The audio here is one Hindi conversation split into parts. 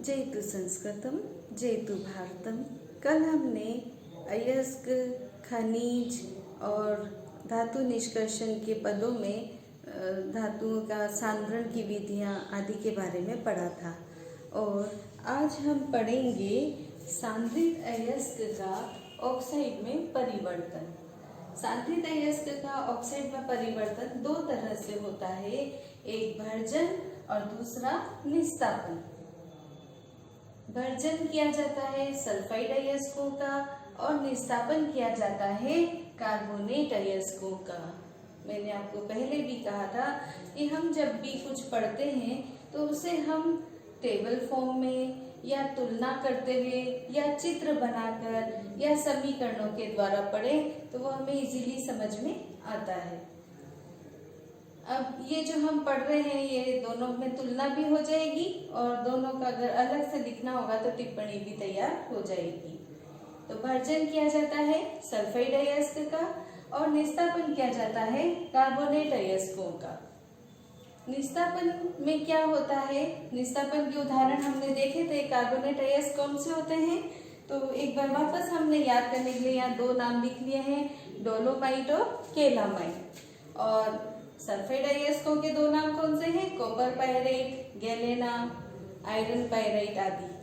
जयतु संस्कृतम जयतु भारतम। कल हमने अयस्क, खनिज और धातु निष्कर्षण के पदों में धातुओं का सांद्रण की विधियाँ आदि के बारे में पढ़ा था और आज हम पढ़ेंगे सांद्रित अयस्क का ऑक्साइड में परिवर्तन। सांद्रित अयस्क का ऑक्साइड में परिवर्तन दो तरह से होता है, एक भर्जन और दूसरा निस्तापन। भर्जन किया जाता है सल्फाइड अयस्कों का और निस्तापन किया जाता है कार्बोनेट अयस्कों का। मैंने आपको पहले भी कहा था कि हम जब भी कुछ पढ़ते हैं तो उसे हम टेबल फॉर्म में या तुलना करते हुए या चित्र बनाकर या समीकरणों के द्वारा पढ़ें तो वो हमें इजीली समझ में आता है। अब ये जो हम पढ़ रहे हैं ये दोनों में तुलना भी हो जाएगी और दोनों का अगर अलग से लिखना होगा तो टिप्पणी भी तैयार हो जाएगी। तो भर्जन किया जाता है सल्फाइड अयस्क का और निस्तापन किया जाता है कार्बोनेट अयस्कों का। निस्तापन में क्या होता है, निस्तापन के उदाहरण हमने देखे थे। कार्बोनेट अयस्क कौन से होते हैं, तो एक बार वापस हमने याद करने के लिए यहाँ दो नाम लिख लिए हैं, डोलोमाइट और केलामाइट। और सल्फाइड अयस्कों के दो नाम कौन से हैं, copper pirate, galena, iron pirate आदि।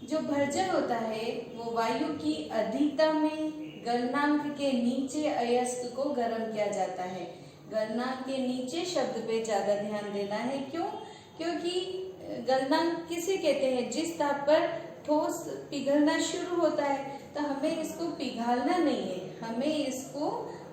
जो भर्जन होता है वो वायु की अधिकता में गलनांक के नीचे अयस्क को गर्म किया जाता है। गलनांक के नीचे शब्द पे ज्यादा ध्यान देना है। क्यों? क्योंकि गलनांक किसे कहते हैं, जिस ताप पर ठोस पिघलना शुरू होता है, तो हमें इसको पिघालना नहीं है, हमें इसको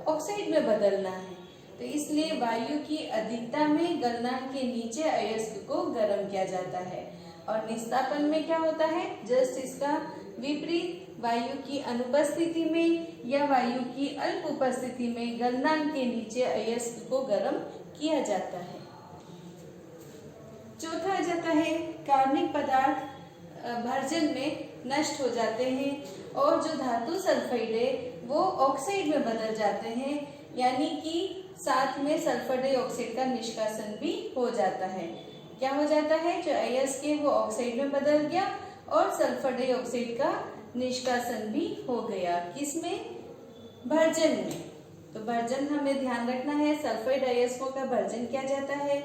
ऑक्साइड में बदलना है। तो इसलिए वायु की अधिकता में गलनांक के नीचे अयस्क को गर्म किया जाता है। और निस्तापन में क्या होता है, जस्ट इसका विपरीत, वायु की अनुपस्थिति में या वायु की अल्प उपस्थिति में गलनांक के नीचे अयस्क को गर्म किया जाता है। चौथा आ जाता है कार्बनिक पदार्थ भर्जन में नष्ट हो जाते हैं और जो धातु सल्फाइड है वो ऑक्साइड में बदल जाते हैं, यानी कि साथ में सल्फर डाइऑक्साइड का निष्कासन भी हो जाता है। क्या हो जाता है, जो अयस्क है वो ऑक्साइड में बदल गया और सल्फर डाइऑक्साइड का निष्कासन भी हो गया। किसमें? भर्जन में। तो भर्जन हमें ध्यान रखना है, सल्फाइड अयस्कों का भर्जन किया जाता है,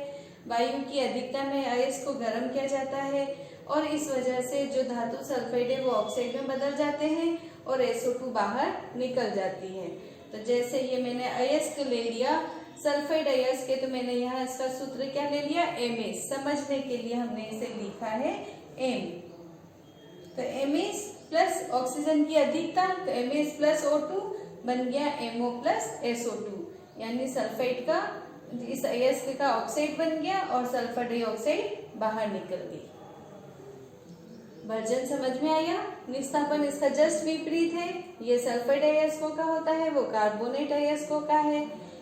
वायु की अधिकता में अयस्क को गर्म किया जाता है और इस वजह से जो धातु सल्फाइड है वो ऑक्साइड में बदल जाते हैं और SO2 बाहर निकल जाती है। तो जैसे ये मैंने अयस्क ले लिया, सल्फाइड अयस्क है, तो मैंने यहाँ इसका सूत्र क्या ले लिया, Ms। समझने के लिए हमने इसे लिखा है M। तो Ms प्लस ऑक्सीजन की अधिकता, तो Ms प्लस O2 बन गया MO प्लस SO2, यानी सल्फाइड का इस अयस्क का ऑक्साइड बन गया और सल्फर डाइऑक्साइड बाहर निकल गई। भर्जन समझ में आया। निस्तापन इसका जस्ट विपरीत है, ये सल्फाइड अयस्कों का होता है, वो कार्बोनेट अयस्कों का है।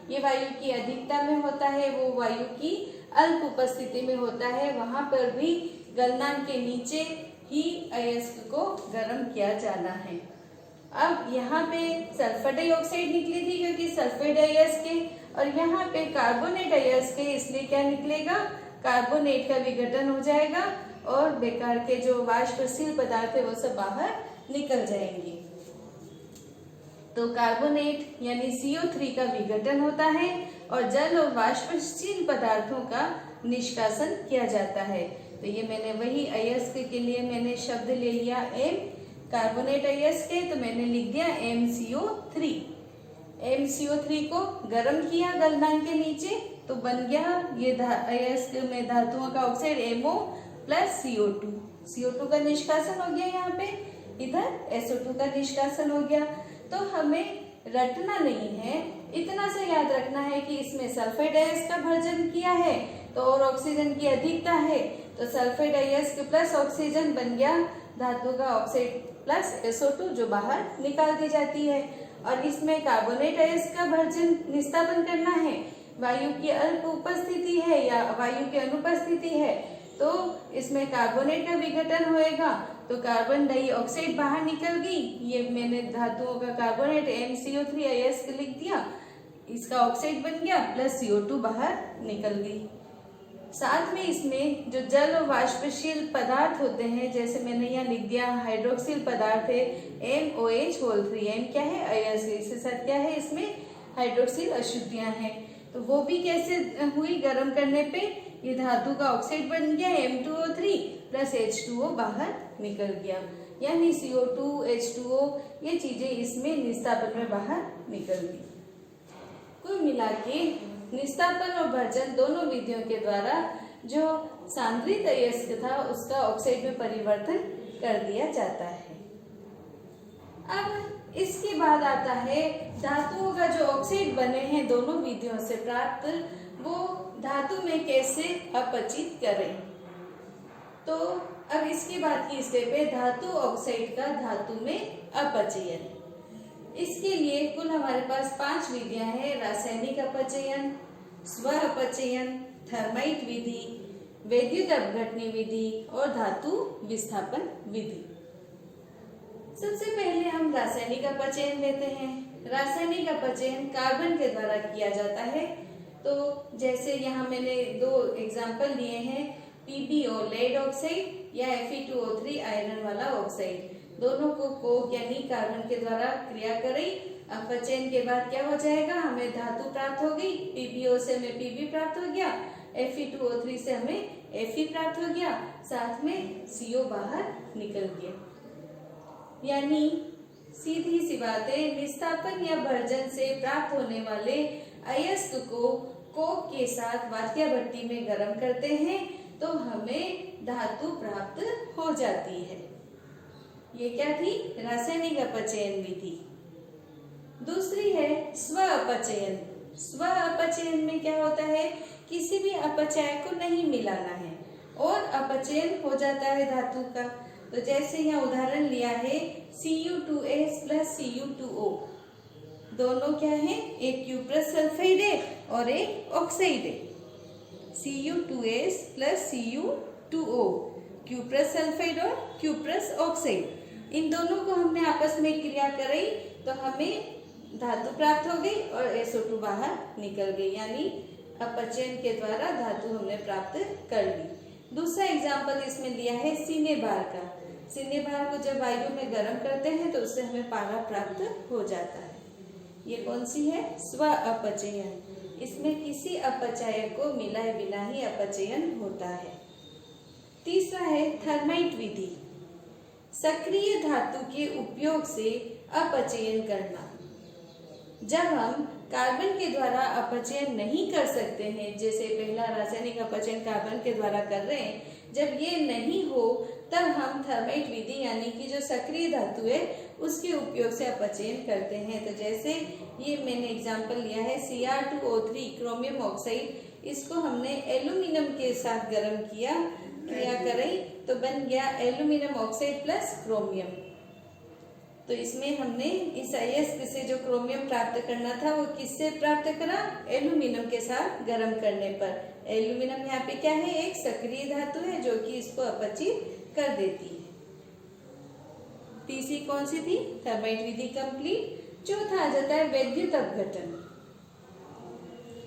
ये वायु की अधिकता में होता है, वो वायु की अल्प उपस्थिति में होता है, वहां पर भी गलनांक के नीचे ही अयस्क को गर्म किया जाना है। अब यहाँ पे सल्फर डाइऑक्साइड निकली थी क्योंकि सल्फाइड अयस्क है, और यहाँ पे कार्बोनेट अयस्क है, इसलिए क्या निकलेगा, कार्बोनेट का विघटन हो जाएगा और बेकार के जो वाष्पशील पदार्थ है वो सब बाहर निकल जाएंगे। तो कार्बोनेट यानी CO3 का विघटन होता है और जल और वाष्पशील पदार्थों का निष्कासन किया जाता है। तो ये मैंने वही अयस्क के लिए मैंने शब्द ले लिया M, कार्बोनेट अयस्क है तो मैंने लिख दिया MCO3। MCO3 को गर्म किया गलनांक के नीचे तो बन गया ये अयस्क में धातुओं का oxide MO plus CO2। CO2 का निष्कासन हो गया, यहाँ पे इधर SO2 का निष्कासन हो गया। तो हमें रटना नहीं है, इतना से याद रखना है कि इसमें सल्फाइड अयस्क का भर्जन किया है तो और ऑक्सीजन की अधिकता है, तो सल्फाइड अयस्क प्लस ऑक्सीजन बन गया धातु का ऑक्साइड प्लस SO2 जो बाहर निकाल दी जाती है। और इसमें कार्बोनेट अयस्क का भर्जन निस्तापन करना है, वायु की अल्प उपस्थिति है या वायु की अनुपस्थिति है, तो इसमें कार्बोनेट का विघटन होएगा तो कार्बन डाइऑक्साइड बाहर निकल गई। ये मैंने धातुओं का कार्बोनेट MCO3 अयस्क लिख दिया, इसका ऑक्साइड बन गया प्लस CO2 बाहर निकल गई। साथ में इसमें जो जल और वाष्पशील पदार्थ होते हैं, जैसे मैंने यहाँ लिख दिया हाइड्रोक्सिल पदार्थ है MOH होल 3। M क्या है? अयस्क। इसके साथ क्या है? इसमें हाइड्रोक्सिल अशुद्धियां हैं। तो वो भी कैसे हुई? गर्म करने पे ये धातु का ऑक्साइड बन गया M2O3 प्लस H2O बाहर निकल गया, यानी CO2 H2O ये चीजें इसमें निस्तापन में बाहर निकल गई। कुल मिला के निस्तापन और भर्जन दोनों विधियों के द्वारा जो सांद्रित अयस्क था उसका ऑक्साइड में परिवर्तन कर दिया जाता है। अब इसके बाद आता है धातुओं का जो ऑक्साइड बने हैं दोनों विधियों से प्राप्त, वो धातु में कैसे अपचित करें। तो अब इसके बाद की स्टेप है धातु ऑक्साइड का धातु में अपचयन। इसके लिए कुल हमारे पास 5 विधियां हैं: रासायनिक अपचयन, स्व अपचयन, थर्माइट विधि, वैद्युत अपघटनी विधि और धातु विस्थापन विधि। सबसे पहले हम रासायनिक अपचयन लेते हैं। रासायनिक अपचयन कार्बन के द्वारा किया जाता है। तो जैसे यहाँ मैंने 2 एग्जाम्पल लिए हैं, PbO लेड ऑक्साइड या Fe2O3 आयरन वाला ऑक्साइड। दोनों को कोक यानी कार्बन के द्वारा क्रिया करें। अपचयन के बाद क्या हो जाएगा? हमें धातु प्राप्त हो गई। PbO से हमें Pb प्राप्त हो गया, Fe2O3 से हमें Fe प्राप्त हो गया, साथ में CO बाहर निकल गया। यानी सीधी सी बात है, विस्थापन या भर्जन से प्राप्त होने वाले अयस्क को कोक के साथ वात्या भट्टी में गर्म करते हैं तो हमें धातु प्राप्त हो जाती है। ये क्या थी? रासायनिक अपचयन विधि। दूसरी है स्व अपचयन। स्व अपचयन में क्या होता है? किसी भी अपचय को नहीं मिलाना है और अपचयन हो जाता है धातु का। तो जैसे यहाँ उदाहरण लिया है Cu2S प्लस Cu2O, दोनों क्या है? एक क्यूप्रस सल्फाइड है और एक ऑक्साइड है। Cu2S plus Cu2O, cuprous sulphide और क्यूप्रस ऑक्साइड, इन दोनों को हमने आपस में क्रिया कराई तो हमें धातु प्राप्त हो गई और SO2 बाहर निकल गई, यानी अपचयन के द्वारा धातु हमने प्राप्त कर ली। दूसरा एग्जाम्पल इसमें लिया है सिनेबार का। सिनेबार को जब वायु में गर्म करते हैं तो उससे हमें पारा प्राप्त हो जाता है। ये कौन सी है? स्व अपचयन। इसमें किसी अपचय को मिलाए बिना ही अपचयन होता है। तीसरा है थर्माइट विधि। सक्रिय धातु के उपयोग से अपचयन करना। जब हम कार्बन के द्वारा अपचयन नहीं कर सकते हैं, जैसे पहला रासायनिक अपचयन कार्बन के द्वारा कर रहे हैं, जब ये नहीं हो तब हम थर्माइट विधि यानी कि जो सक्रिय धातु है उसके उपयोग से अपचयन करते हैं। तो जैसे ये मैंने एग्जांपल लिया है Cr2O3 क्रोमियम ऑक्साइड, इसको हमने एल्यूमिनियम के साथ गर्म किया, क्रिया कराई तो बन गया एल्यूमिनियम ऑक्साइड प्लस क्रोमियम। तो इसमें हमने इस अयस्क से जो क्रोमियम प्राप्त करना था वो किससे प्राप्त करा? एल्यूमिनियम के साथ गर्म करने पर। एल्यूमिनियम यहाँ पे क्या है? एक सक्रिय धातु है जो कि इसको अपचित कर देती है। तीसरी कौन सी थी? थर्माइट विधि कंप्लीट। चौथा आ जाता है वैद्युत अपघटन।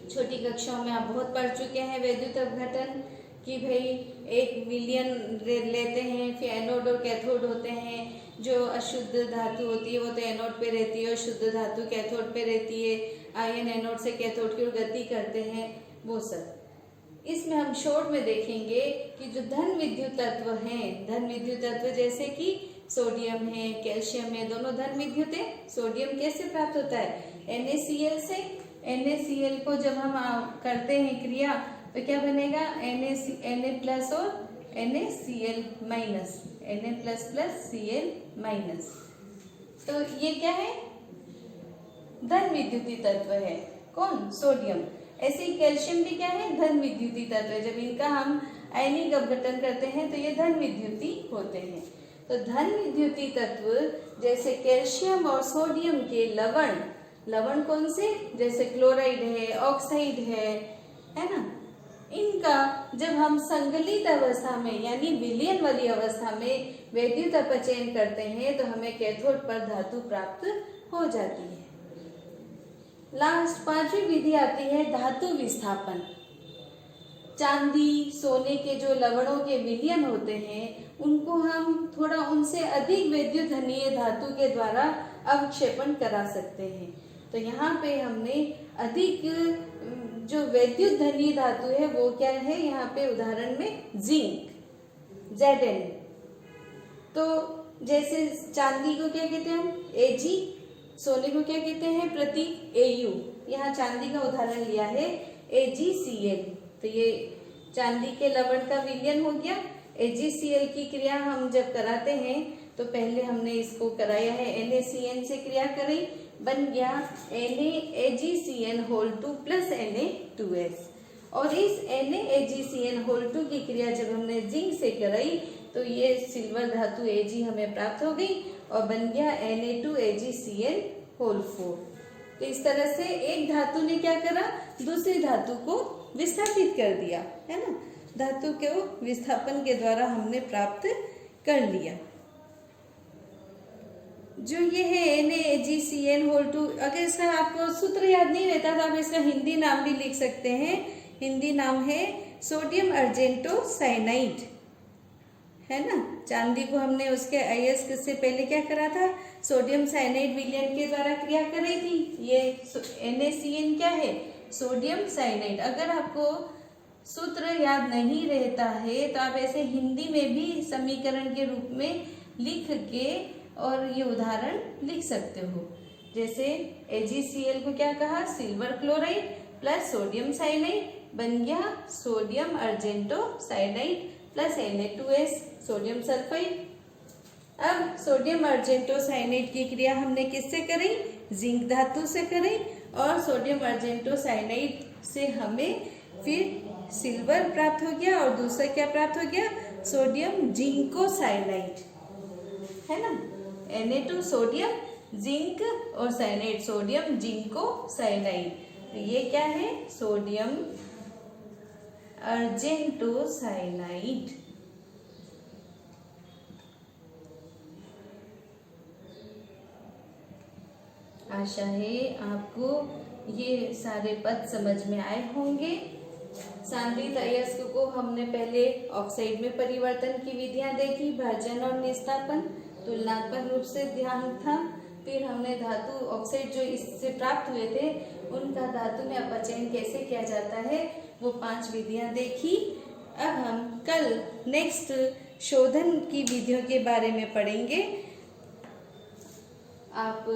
छोटी कक्षाओं में आप बहुत पढ़ चुके हैं वैद्युत अपघटन कि भाई एक विलयन लेते हैं, फिर एनोड और कैथोड होते हैं। जो अशुद्ध धातु होती है वो तो एनोड पे रहती है और शुद्ध धातु कैथोड पे रहती है। आयन एनोड से कैथोड की ओर गति करते हैं, वो सब। इसमें हम शॉर्ट में देखेंगे कि जो धन विद्युत तत्व हैं, धन विद्युत तत्व जैसे कि सोडियम है, कैल्शियम है, दोनों धन विद्युत है। सोडियम कैसे प्राप्त होता है? NaCl से। NaCl को जब हम करते हैं क्रिया तो क्या बनेगा? Na प्लस और NaCl minus, Na plus plus Cl minus. तो ये क्या है? धन विद्युती तत्व है। कौन? सोडियम। ऐसे ही कैल्शियम भी क्या है? धन विद्युती तत्व है। जब इनका हम आयनिक अपघटन करते हैं तो ये धन विद्युती होते हैं। तो धन विद्युती तत्व जैसे कैल्शियम और सोडियम के लवण, लवण कौन से? जैसे क्लोराइड है, ऑक्साइड है ना, इनका जब हम संगलित अवस्था में यानी विलयन वाली अवस्था में वैद्युत अपचयन करते हैं तो हमें कैथोड पर धातु प्राप्त हो जाती है। लास्ट 5वीं विधि आती है धातु विस्थापन। चांदी सोने के जो लवणों के विलयन होते हैं उनको हम थोड़ा उनसे अधिक वैद्युधनीय धातु के द्वारा अवक्षेपण करा सकते हैं। तो यहाँ पे हमने अधिक जो वैद्युधनीय धातु है वो क्या है, यहाँ पे उदाहरण में जिंक Zn। तो जैसे चांदी को क्या कहते हैं हम Ag, सोने को क्या कहते हैं प्रतीक Au। यहाँ चांदी का उदाहरण लिया है AgCl। तो ये चांदी के लवण का विलयन हो गया। AgCl की क्रिया हम जब कराते हैं तो पहले हमने इसको कराया है NaCN से क्रिया करी, बन गया NaAgCN2 प्लस Na2S। और इस NaAgCN2 की क्रिया जब हमने जिंक से कराई तो ये सिल्वर धातु Ag हमें प्राप्त हो गई और बन गया Na2AgCN4। तो इस तरह से एक धातु ने क्या करा, दूसरी धातु को विस्थापित कर दिया, है ना। धातु के विस्थापन के द्वारा हमने प्राप्त कर लिया। जो ये है NaAgCN2, अगर इसका आपको सूत्र याद नहीं रहता तो आप इसका हिंदी नाम भी लिख सकते हैं। हिंदी नाम है सोडियम अर्जेंटोसाइनाइड, है ना। चांदी को हमने उसके Is से पहले क्या करा था, सोडियम साइनाइड विलयन के द्वारा क्रिया कराई थी। ये NaCN क्या है, सोडियम साइनाइड। अगर आपको सूत्र याद नहीं रहता है तो आप ऐसे हिंदी में भी समीकरण के रूप में लिख के और ये उदाहरण लिख सकते हो। जैसे AgCl को क्या कहा, silver chloride plus sodium cyanide, बन गया sodium argentocyanide plus Na2S sodium sulphide. अब सोडियम अर्जेंटोसाइनाइड की क्रिया हमने किससे करी, जिंक धातु से करी, और सोडियम अर्जेंटोसाइनाइड से हमें फिर सिल्वर प्राप्त हो गया और दूसरा क्या प्राप्त हो गया, सोडियम जिंकोसाइनाइड, है ना। Na2 सोडियम, जिंक और साइनाइड सोडियम जिंकोसाइनाइड। तो ये क्या है, सोडियम अर्जेंटोसाइनाइड। आशा है आपको ये सारे पद समझ में आए होंगे। सांद्रित अयस्क को हमने पहले ऑक्साइड में परिवर्तन की विधियां देखी, भाजन और निस्तापन, तुलनात्मक रूप से ध्यान था। फिर हमने धातु ऑक्साइड जो इससे प्राप्त हुए थे उनका धातु में अपचयन कैसे किया जाता है वो 5 विधियां देखी। अब हम कल नेक्स्ट शोधन की विधियों के बारे में पढ़ेंगे। आप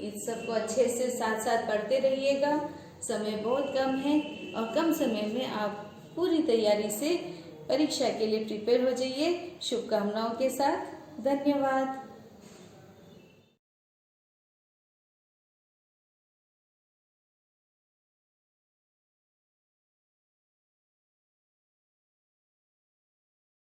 इस सब को अच्छे से साथ साथ पढ़ते रहिएगा। समय बहुत कम है और कम समय में आप पूरी तैयारी से परीक्षा के लिए प्रिपेयर हो जाइए। शुभकामनाओं के साथ, धन्यवाद।